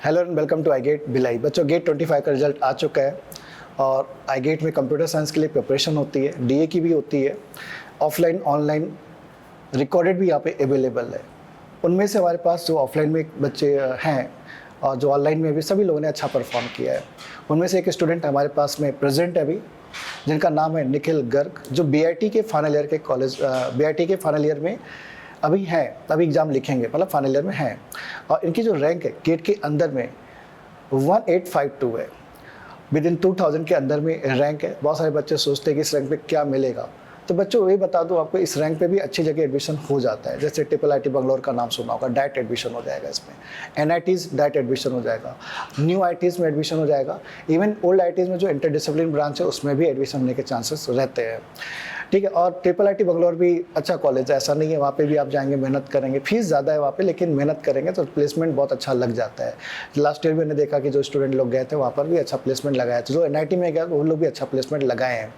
Hello and welcome to I GATE Bhilai. बच्चों, GATE 25 का result आ चुका है और आई गेट में कंप्यूटर साइंस के लिए प्रिपरेशन होती है, डीए की भी होती है, ऑफलाइन ऑनलाइन रिकॉर्डेड भी यहाँ पे अवेलेबल है। उनमें से हमारे पास जो ऑफलाइन में बच्चे हैं और जो ऑनलाइन में भी सभी लोगों ने अच्छा परफॉर्म किया है। उनमें से एक स्टूडेंट हमारे पास में प्रेजेंट है अभी, जिनका नाम है निखिल गर्ग, जो बीआईटी के फाइनल ईयर के बीआईटी के फाइनल ईयर में अभी हैं, अभी एग्ज़ाम लिखेंगे, मतलब फाइनल ईयर में हैं। और इनकी जो रैंक है गेट के अंदर में 1852 है, विद इन 2000 के अंदर में रैंक है। बहुत सारे बच्चे सोचते हैं कि इस रैंक पे क्या मिलेगा, तो बच्चों ये बता दूं आपको, इस रैंक पे भी अच्छी जगह एडमिशन हो जाता है। जैसे ट्रिपल आईटी बंगलौर का नाम सुना होगा, डायरेक्ट एडमिशन हो जाएगा इसमें। एनआईटीज़ डायरेक्ट एडमिशन हो जाएगा, न्यू आईटीज़ में एडमिशन हो जाएगा, इवन ओल्ड आईटीज़ में जो इंटरडिसिप्लिन ब्रांच है उसमें भी एडमिशन होने के चांसेस रहते हैं। ठीक है। और ट्रिपल आईटी बंगलौर भी अच्छा कॉलेज है, ऐसा नहीं है, वहाँ पे भी आप जाएंगे, मेहनत करेंगे, फीस ज़्यादा है वहाँ पे, लेकिन मेहनत करेंगे तो प्लेसमेंट बहुत अच्छा लग जाता है। लास्ट ईयर मैंने देखा कि जो स्टूडेंट लोग गए थे वहाँ पर भी अच्छा प्लेसमेंट लगाया था। जो एनआईटी में गया वो लोग भी अच्छा प्लेसमेंट लगाए हैं।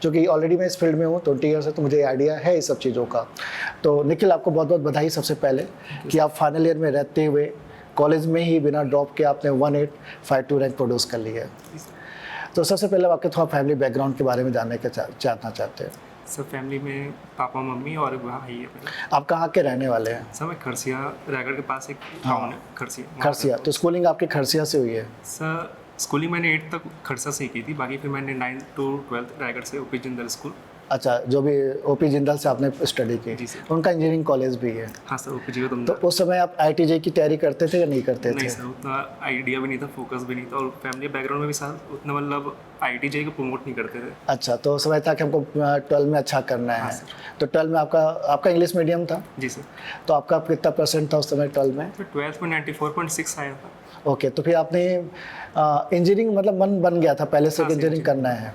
क्योंकि ऑलरेडी मैं इस फील्ड में हूँ 20 ईयर से, तो मुझे आइडिया है इस सब चीज़ों का। तो निखिल, आपको बहुत बहुत बधाई सबसे पहले कि आप फाइनल ईयर में रहते हुए कॉलेज में ही बिना ड्रॉप के आपने 1852 रैंक प्रोड्यूस कर लिया है। तो सबसे पहले आपके थोड़ा फैमिली बैकग्राउंड के बारे में जानने का जानना चाहते हैं। सर फैमिली में पापा मम्मी और भाई है मेरा। आप कहाँ के रहने वाले हैं? सर मैं खरसिया, रायगढ़ के पास एक टाउन है खरसिया। खरसिया, तो स्कूलिंग आपकी खरसिया से हुई है? सर स्कूलिंग मैंने 8 तक खरसा से ही की थी, बाकी फिर मैंने 9 to 12 रायगढ़ से ओपी जिंदल स्कूल। अच्छा, जो भी ओपी जिंदल से आपने स्टडी की? जी सर। उनका इंजीनियरिंग कॉलेज भी है? हाँ सर, ओपी जी तो उस समय आप आईटीजे की तैयारी करते थे या नहीं करते थे? नहीं सर, उतना आइडिया भी नहीं था, फोकस भी नहीं था, और फैमिली बैकग्राउंड में भी सर उतना मतलब आईटीजे को प्रमोट नहीं करते थे। अच्छा, तो उस समय था कि हमको 12 में अच्छा करना है। तो 12 में आपका इंग्लिश मीडियम था? जी सर। तो आपका कितना परसेंट था उस समय 12 में? फिर 12th में 94.6 आया था। ओके, तो फिर आपने इंजीनियरिंग मतलब मन बन गया था पहले से इंजीनियरिंग करना है?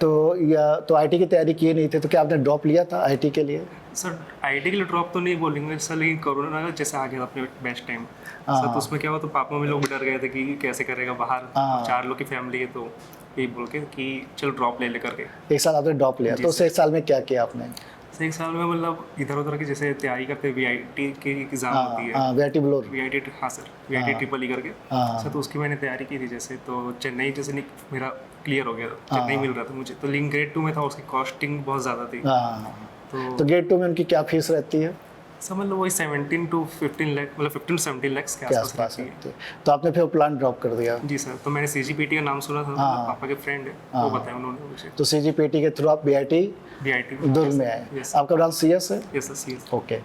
तो आईटी की तैयारी किए नहीं थे, तो क्या आपने ड्रॉप लिया था आईटी के लिए? सर आईटी के लिए ड्रॉप तो नहीं बोलेंगे सर, लेकिन कोरोना जैसे आ गया था अपने बेस्ट टाइम सर, तो उसमें क्या हुआ, तो पापा में लोग डर गए थे कि कैसे करेगा बाहर, 4 लोग की फैमिली है, तो यही बोल के कि चलो ड्रॉप ले करके 1 साल आपने ड्रॉप लिया। तो उस 1 साल में क्या किया आपने? 1 साल में मतलब इधर उधर की जैसे तैयारी करते, वीआईटी की एग्जाम होती है, वीआईटी ब्लोर, वीआईटी, हाँ सर, वीआईटी ट्रिपल ई करके सर, तो उसकी मैंने तैयारी की थी। जैसे तो चेन्नई जैसे मेरा क्लियर हो गया था, चेन्नई मिल रहा था मुझे, तो लेकिन ग्रेड 2 में था, उसकी कॉस्टिंग बहुत ज़्यादा थी। तो ग्रेड 2 में उनकी क्या फीस रहती है? सर मतलब वही 17 to 15 लाख, मतलब 15 to 17 लाख के आसपास रहती है। तो आपने फिर प्लान ड्रॉप कर दिया? जी सर, तो मैंने सीजीपीटी का नाम सुना था, पापा के फ्रेंड है, वो बताया उन्होंने मुझे। तो सीजीपीटी के थ्रू आप बीआईटी दुर्ग में आए। आपका ब्रांच सीएस है? Yes sir, CS. ओके,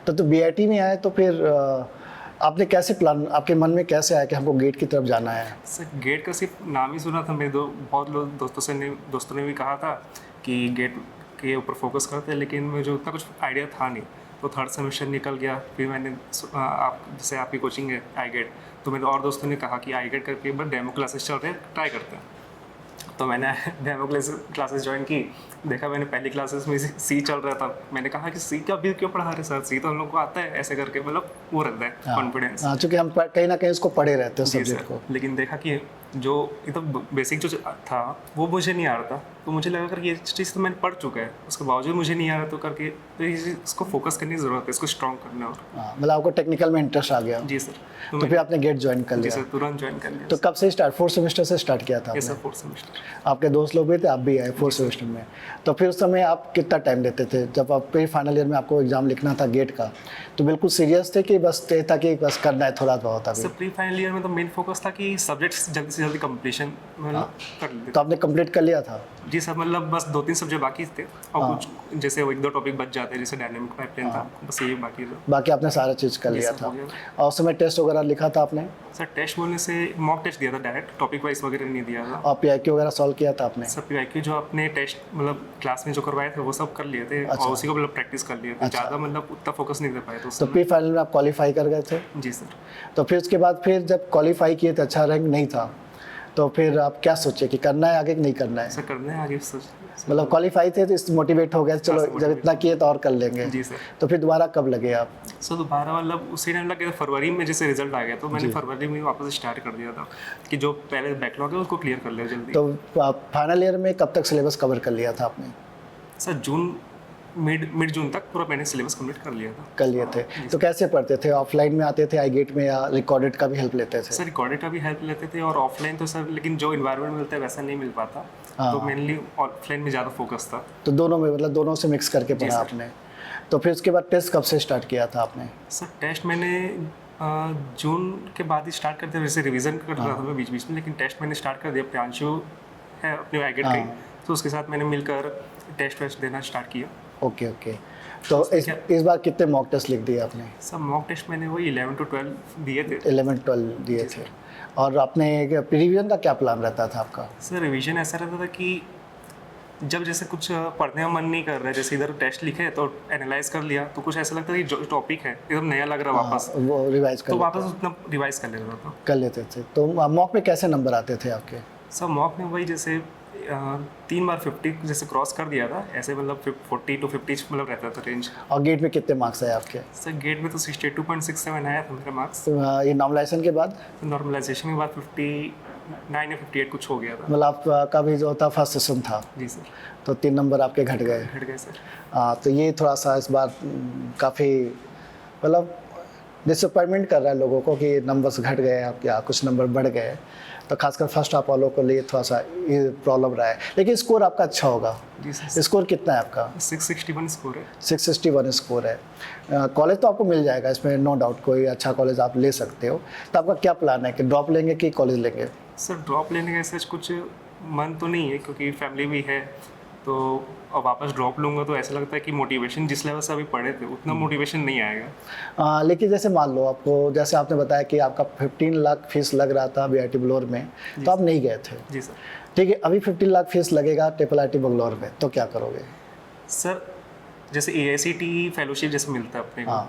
तो बीआईटी में आए, तो फिर आपने कैसे प्लान, आपके मन में कैसे आया कि हमको गेट की तरफ जाना है? सर गेट का सिर्फ नाम ही सुना था, मेरे बहुत लोग दोस्तों ने भी कहा था कि गेट के ऊपर फोकस करते हैं, लेकिन मुझे उतना कुछ आइडिया था नहीं। तो 3rd सेमेस्टर निकल गया, फिर मैंने जैसे आपकी कोचिंग है आई गेट, तो मेरे और दोस्तों ने कहा कि आई गेट करके एक बार डेमो क्लासेस चल रहे हैं, ट्राई करते हैं। तो मैंने डेमो क्लासेस ज्वाइन की, देखा मैंने पहली क्लासेस में सी चल रहा था, मैंने कहा कि सी का भी क्यों पढ़ा रहे सर, सी तो हम लोग को आता है, ऐसे करके मतलब वो रहता है कॉन्फिडेंस। हाँ, चूँकि हम कहीं ना कहीं इसको पढ़े रहते हैं सब्जेक्ट को। लेकिन देखा कि जो एकदम बेसिक जो था वो मुझे नहीं आ रहा था, तो मुझे लगा कर ये चीज़ तो मैंने पढ़ चुका है, उसके बावजूद मुझे नहीं आ रहा, तो करके तो इसको फोकस करने की ज़रूरत है, इसको स्ट्रॉन्ग करना। और मतलब आपको टेक्निकल में इंटरेस्ट आ गया? जी सर। तो फिर आपने गेट ज्वाइन कर लिया? जी सर, तुरंत ज्वाइन कर लिया। तो कब से स्टार्ट? 4th सेमेस्टर से स्टार्ट किया था? Yes sir, 4th semester. आपके दोस्त लोग भी थे, आप भी आए 4th सेमेस्टर में। तो फिर उस समय आप कितना टाइम देते थे जब आप प्री फाइनल ईयर में आपको एग्जाम लिखना था गेट का? तो बिल्कुल सीरियस थे कि बस ये था कि बस करना है थोड़ा बहुत? अभी सर प्री फाइनल ईयर में तो मेन फोकस था कि सब्जेक्ट्स जल्दी से जल्दी कंप्लीशन कर लेते। तो आपने कंप्लीट कर लिया था? जी सर, मतलब बस 2-3 सब्जेक्ट बाकी थे, और कुछ जैसे 1-2 टॉपिक बच जाते हैं, जैसे डायनामिक पाइपलाइन था, बस ये बाकी था। बाकी आपने सारा चीज़ कर लिया था। और उस समय टेस्ट वगैरह लिखा था आपने? सर टेस्ट बोलने से मॉक टेस्ट दिया था, डायरेक्ट टॉपिक वाइज वगैरह नहीं दिया था। और पीआईक्यू वगैरह सॉल्व किया था आपने? सर पीआईक्यू जो अपने टेस्ट मतलब क्लास में जो करवाए थे वो सब कर लिए थे, और उसी को मतलब प्रैक्टिस कर लिए थे, ज़्यादा मतलब उतना फोकस नहीं दे पाए थे। तो प्री फाइनल में आप क्वालिफाई कर गए थे? जी सर। तो फिर उसके बाद फिर जब क्वालिफाई किए थे, अच्छा रैंक नहीं था, तो फिर आप क्या सोचे कि करना है आगे कि नहीं करना है? सर करना है आगे सर। मतलब क्वालिफाई थे तो मोटिवेट हो गए, चलो जब इतना किए तो और कर लेंगे। जी सर। तो फिर दोबारा कब लगे आप? सर दोबारा मतलब उसी टाइम लगे, फरवरी में जैसे रिजल्ट आ गया, तो मैंने फरवरी में वापस स्टार्ट कर दिया था कि जो पहले बैकलॉग है उसको क्लियर कर ले जल्दी। तो फाइनल ईयर में कब तक सिलेबस कवर कर लिया था आपने? सर जून मिड जून तक पूरा मैंने सिलेबस कंप्लीट कर लिया था। कर लिए थे। तो कैसे पढ़ते थे, ऑफलाइन में आते थे आई गेट में या रिकॉर्डेड का भी हेल्प लेते थे? सर रिकॉर्डेड का भी हेल्प लेते थे और ऑफलाइन तो सर, लेकिन जो इन्वायरमेंट मिलता है वैसा नहीं मिल पाता, तो मेनली ऑफलाइन में ज़्यादा फोकस था। तो दोनों में, मतलब दोनों से मिक्स करके पढ़ा सर। आपने। तो फिर उसके बाद टेस्ट कब से स्टार्ट किया था आपने? सर टेस्ट मैंने जून के बाद ही स्टार्ट कर दिया, वैसे रिवीजन कर रहा था मैं बीच बीच में, लेकिन टेस्ट मैंने स्टार्ट कर दिया। प्रियांशु है अपने आई गेट का ही, तो उसके साथ मैंने मिलकर टेस्ट वेस्ट देना स्टार्ट किया। Okay okay. तो इस बार कितने मॉक टेस्ट लिख दिए आपने? सर मॉक टेस्ट मैंने वही 11 to 12 दिए थे। 11-12 दिए थे। और आपने रिवीजन का क्या प्लान रहता था आपका? सर रिवीजन ऐसा रहता था कि जब जैसे कुछ पढ़ने का मन नहीं कर रहा है, जैसे इधर टेस्ट लिखे तो एनालाइज कर लिया, तो कुछ ऐसा लगता है कि जो टॉपिक है एकदम नया लग रहा है वापस, वो रिवाइज तो वापस उतना रिवाइज कर लेता था। कर लेते थे। तो मॉक में कैसे नंबर आते थे आपके? सर मॉक में वही जैसे 3 बार 50 जैसे क्रॉस कर दिया था, ऐसे मतलब 40 to 50 मतलब रहता था रेंज। और गेट में कितने मार्क्स आए आपके? सर गेट में तो 62.67 आया था मेरा मार्क्स। तो ये नॉर्मलाइजेशन के बाद? नॉर्मलाइजेशन के बाद 59 या 58 कुछ हो गया था। मतलब आपका भी जो था फर्स्ट सेशन था, जी सर। तो 3 नंबर आपके घट गए। घट गए सर। तो ये थोड़ा सा इस बार काफ़ी मतलब डिसअपॉइंटमेंट कर रहा है लोगों को कि नंबर्स घट गए आप या कुछ नंबर बढ़ गए। तो खासकर फर्स्ट हाफ वालों को लिए थोड़ा सा ये प्रॉब्लम रहा है, लेकिन स्कोर आपका अच्छा होगा। जी सर। स्कोर कितना है आपका? 661 स्कोर है। 661 स्कोर है। कॉलेज तो आपको मिल जाएगा, इसमें नो डाउट, कोई अच्छा कॉलेज आप ले सकते हो। तो आपका क्या प्लान है कि ड्रॉप लेंगे कि कॉलेज लेंगे? सर ड्रॉप लेने का ऐसा कुछ मन तो नहीं है, क्योंकि फैमिली भी है, तो अब वापस ड्रॉप लूँगा तो ऐसा लगता है कि मोटिवेशन जिस लेवल से अभी पढ़े थे उतना मोटिवेशन नहीं आएगा। लेकिन जैसे मान लो आपको, जैसे आपने बताया कि आपका 15 लाख फीस लग रहा था BIT बंगलौर में, तो आप नहीं गए थे। जी सर। ठीक है, अभी 15 लाख फीस लगेगा IIT बंगलौर में, तो क्या करोगे? सर जैसे AICTE फेलोशिप जैसे मिलता है अपने को,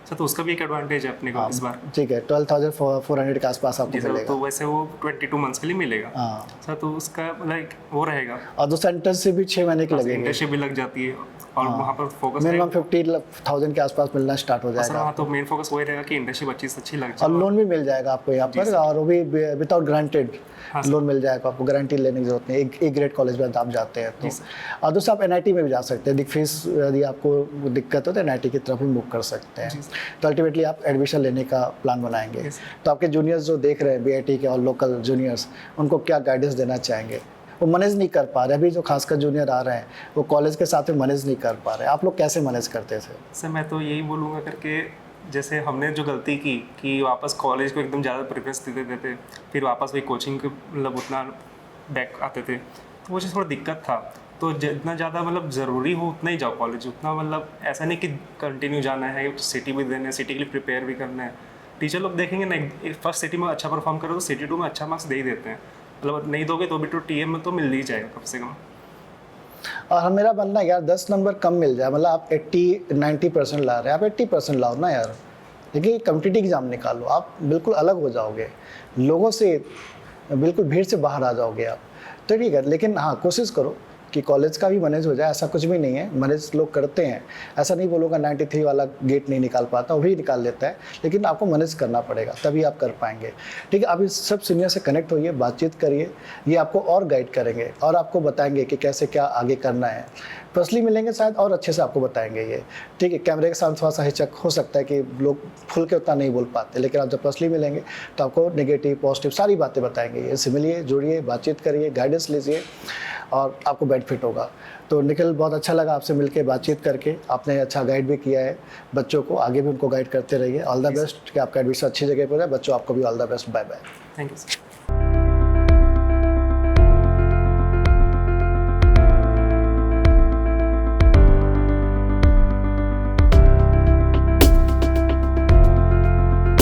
सर तो उसका भी एक एडवांटेज है अपने को इस बार। ठीक है, 12,400 के आसपास आपको जी सर, मिलेगा। तो वैसे वो 22 मंथ्स के लिए मिलेगा। हाँ। सर तो उसका लाइक वो रहेगा, और दूसरा इंटर्नशिप भी 6 महीने की लगेगी। इंटर्नशिप भी लग जाती है और वहाँ पर फोकस मिनिमम 50,000 के आसपास मिलना स्टार्ट हो सर जाएगा। वहाँ तो मेन फोकस वही रहेगा कि इंटर्नशिप अच्छी लग और जाए। लोन भी मिल जाएगा आपको यहाँ पर, और वो भी विदाउट ग्रांटेड लोन मिल जाएगा आपको, गारंटी लेने की जरूरत नहीं। एक ग्रेड कॉलेज में आप जाते हैं तो। और दूसरा आप NIT में भी जा सकते हैं, फीस यदि आपको दिक्कत हो तो NIT की तरफ भी मूव कर सकते हैं। तो अल्टीमेटली आप एडमिशन लेने का प्लान बनाएंगे। तो आपके जूनियर्स जो देख रहे हैं BIT के और लोकल जूनियर्स, उनको क्या गाइडेंस देना चाहेंगे? वो मैनेज नहीं कर पा रहे, अभी जो खासकर जूनियर आ रहे हैं वो कॉलेज के साथ में मैनेज नहीं कर पा रहे। आप लोग कैसे मैनेज करते थे? सर मैं तो यही बोलूँगा करके, जैसे हमने जो गलती की कि वापस कॉलेज को एकदम ज़्यादा प्रेफरेंस देते थे, फिर वापस वही कोचिंग के मतलब उतना बैक आते थे, तो वो चीज़ थोड़ा दिक्कत था। तो जितना ज़्यादा मतलब ज़रूरी हो उतना ही जाओ कॉलेज, उतना मतलब ऐसा नहीं कि कंटिन्यू जाना है, तो सिटी भी देना है, सिटी के लिए प्रिपेयर भी करना है। टीचर लोग देखेंगे ना, फर्स्ट सिटी में अच्छा परफॉर्म करो तो सिटी 2 में अच्छा मार्क्स दे ही देते हैं, मतलब नहीं दोगे तो भी तो TM में तो मिल ही जाएगा कम से कम। और मेरा मानना है यार 10 नंबर कम मिल जाए, मतलब आप 80-90% ला रहे हैं, आप 80% लाओ ना यार। देखिए कॉम्पिटिटिव एग्जाम निकालो, आप बिल्कुल अलग हो जाओगे, लोगों से बिल्कुल भीड़ से बाहर आ जाओगे आप। तो ठीक है, लेकिन हाँ कोशिश करो कि कॉलेज का भी मैनेज हो जाए। ऐसा कुछ भी नहीं है, मैनेज लोग करते हैं, ऐसा नहीं बोलूँगा 93 वाला गेट नहीं निकाल पाता, वो भी निकाल लेता है, लेकिन आपको मैनेज करना पड़ेगा तभी आप कर पाएंगे। ठीक है, आप इस सब सीनियर से कनेक्ट होइए, बातचीत करिए, ये आपको और गाइड करेंगे और आपको बताएंगे कि कैसे क्या आगे करना है। पर्सनली मिलेंगे शायद और अच्छे से आपको बताएंगे ये। ठीक है, कैमरे के साथ थोड़ा सा हिचक हो सकता है कि लोग खुल के उतना नहीं बोल पाते, लेकिन आप जब पर्सनली मिलेंगे तो आपको नेगेटिव पॉजिटिव सारी बातें बताएंगे। इससे मिलिए, जुड़िए, बातचीत करिए, गाइडेंस लीजिए और आपको बेनिफिट होगा। तो निखिल, बहुत अच्छा लगा आपसे मिलके, बातचीत करके। आपने अच्छा गाइड भी किया है बच्चों को, आगे भी उनको गाइड करते रहिए। ऑल द बेस्ट कि आपका एडमिशन अच्छी जगह पर है। बच्चों आपको भी all the best. Bye bye. Thank you sir.